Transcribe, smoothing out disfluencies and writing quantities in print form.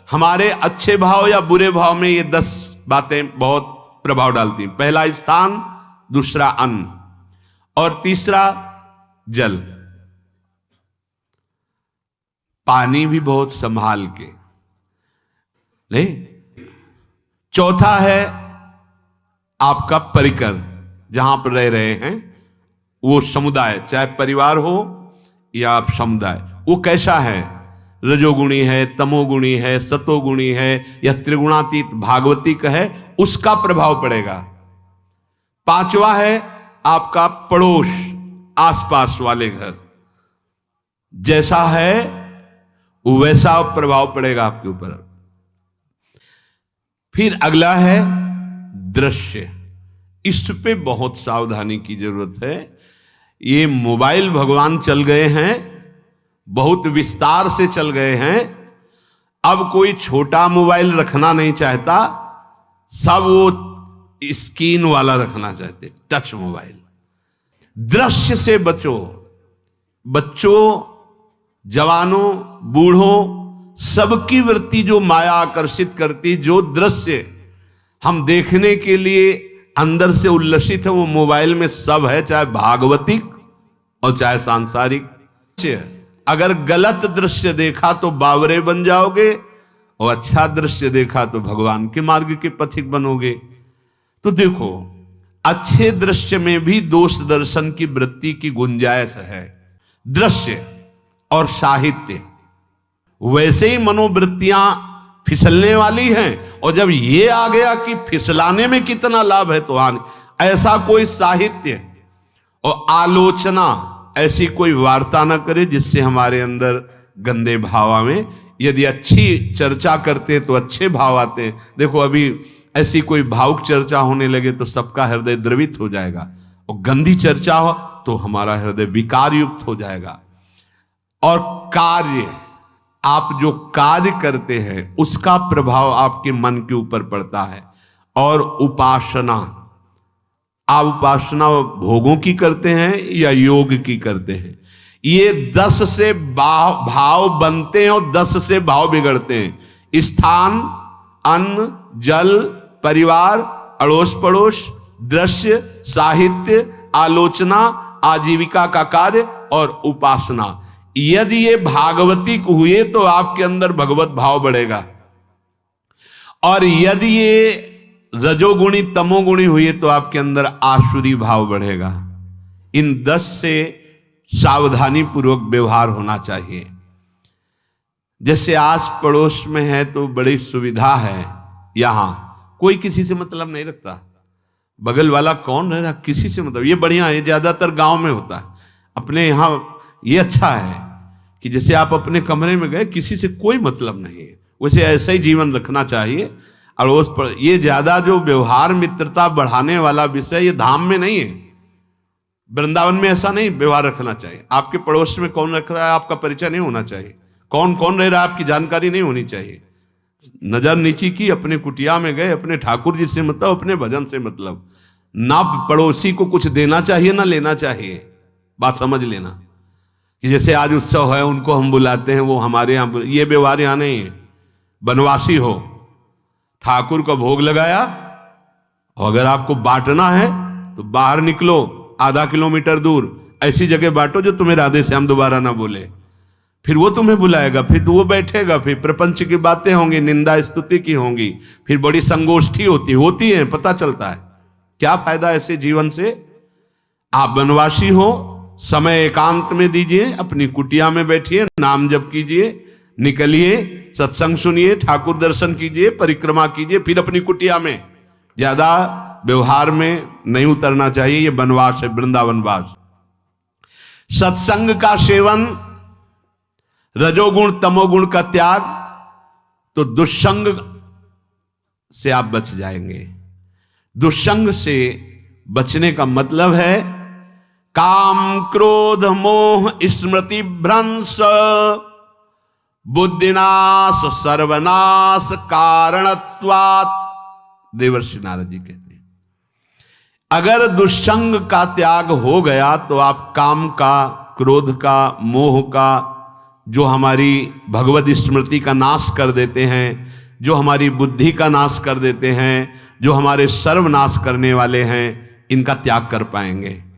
हमारे अच्छे भाव या बुरे भाव में ये 10 बातें बहुत प्रभाव डालती हैं। पहला स्थान, दूसरा अन्न, और तीसरा जल। पानी भी बहुत संभाल के नहीं। चौथा है आपका परिकर, जहां पर रह रहे हैं वो समुदाय, चाहे परिवार हो या आप समुदाय, वो कैसा है, रजोगुणी है, तमोगुणी है, सतोगुणी है या त्रिगुणातीत भागवतिक है, उसका प्रभाव पड़ेगा। पांचवा है आपका पड़ोस, आसपास वाले घर, जैसा है वैसा प्रभाव पड़ेगा आपके ऊपर। फिर अगला है दृश्य। इस पे बहुत सावधानी की जरूरत है। ये मोबाइल भगवान चल गए हैं, बहुत विस्तार से चल गए हैं। अब कोई छोटा मोबाइल रखना नहीं चाहता, सब वो स्क्रीन वाला रखना चाहते, टच मोबाइल। दृश्य से बचो। बच्चों, जवानों, बूढ़ों, सबकी वृत्ति जो माया आकर्षित करती, जो दृश्य हम देखने के लिए अंदर से उल्लसित है, वो मोबाइल में सब है, चाहे भागवतिक और चाहे सांसारिक। अगर गलत दृश्य देखा तो बावरे बन जाओगे, और अच्छा दृश्य देखा तो भगवान के मार्ग के पथिक बनोगे। तो देखो, अच्छे दृश्य में भी दोष दर्शन की वृत्ति की गुंजाइश है। दृश्य और साहित्य, वैसे ही मनोवृत्तियां फिसलने वाली हैं, और जब ये आ गया कि फिसलाने में कितना लाभ है तो हानि, ऐसा कोई साहित्य और आलोचना, ऐसी कोई वार्ता ना करे जिससे हमारे अंदर गंदे भाव आवे। यदि अच्छी चर्चा करते तो अच्छे भाव आते हैं। देखो, अभी ऐसी कोई भावुक चर्चा होने लगे तो सबका हृदय द्रवित हो जाएगा, और गंदी चर्चा हो तो हमारा हृदय विकार युक्त हो जाएगा। और कार्य, आप जो कार्य करते हैं उसका प्रभाव आपके मन के ऊपर पड़ता है। और उपासना, आप उपासना भोगों की करते हैं या योग की करते हैं, ये 10 से भाव बनते हैं और 10 से भाव बिगड़ते हैं। स्थान, अन्न, जल, परिवार, अड़ोस पड़ोस, दृश्य, साहित्य, आलोचना, आजीविका का कार्य और उपासना। यदि ये भागवतिक हुए तो आपके अंदर भगवत भाव बढ़ेगा, और यदि ये रजोगुणी तमोगुणी हुए तो आपके अंदर आसुरी भाव बढ़ेगा। इन 10 से सावधानी पूर्वक व्यवहार होना चाहिए। जैसे आस पड़ोस में है तो बड़ी सुविधा है, यहां कोई किसी से मतलब नहीं रखता, बगल वाला कौन रह रहा, किसी से मतलब, ये बढ़िया है। ज्यादातर गांव में होता है। अपने यहां ये अच्छा है कि जैसे आप अपने कमरे में गए, किसी से कोई मतलब नहीं है, वैसे ऐसा ही जीवन रखना चाहिए। अड़ोस पर ये ज्यादा जो व्यवहार मित्रता बढ़ाने वाला विषय, ये धाम में नहीं है, वृंदावन में ऐसा नहीं व्यवहार रखना चाहिए। आपके पड़ोस में कौन रख रहा है आपका परिचय नहीं होना चाहिए, कौन कौन रह रहा है आपकी जानकारी नहीं होनी चाहिए। नजर नीची की, अपने कुटिया में गए, अपने ठाकुर जी से मतलब, अपने भजन से मतलब। ना पड़ोसी को कुछ देना चाहिए ना लेना चाहिए, बात समझ लेना। कि जैसे आज उत्सव है, उनको हम बुलाते हैं, वो हमारे यहाँ, ये व्यवहार यहाँ नहीं है। बनवासी हो, ठाकुर का भोग लगाया, और अगर आपको बांटना है तो बाहर निकलो, आधा किलोमीटर दूर ऐसी जगह बांटो जो तुम्हें राधे श्याम दोबारा ना बोले, फिर वो तुम्हें बुलाएगा, फिर वो बैठेगा, फिर प्रपंच की बातें होंगी, निंदा स्तुति की होंगी, फिर बड़ी संगोष्ठी होती है, पता चलता है। क्या फायदा ऐसे जीवन से। आप वनवासी हो, समय एकांत में दीजिए, अपनी कुटिया में बैठिए, नाम जप कीजिए, निकलिए, सत्संग सुनिए, ठाकुर दर्शन कीजिए, परिक्रमा कीजिए, फिर अपनी कुटिया में। ज्यादा व्यवहार में नहीं उतरना चाहिए, ये वनवास है, वृंदावनवास। सत्संग का सेवन, रजोगुण तमोगुण का त्याग, तो दुष्संग से आप बच जाएंगे। दुष्संग से बचने का मतलब है काम क्रोध मोह स्मृति भ्रंश बुद्धिनाश सर्वनाश कारणत्वात्। देवर्षि नारद जी कहते हैं, अगर दुष्संग का त्याग हो गया तो आप काम का, क्रोध का, मोह का, जो हमारी भगवत स्मृति का नाश कर देते हैं, जो हमारी बुद्धि का नाश कर देते हैं, जो हमारे सर्वनाश करने वाले हैं, इनका त्याग कर पाएंगे।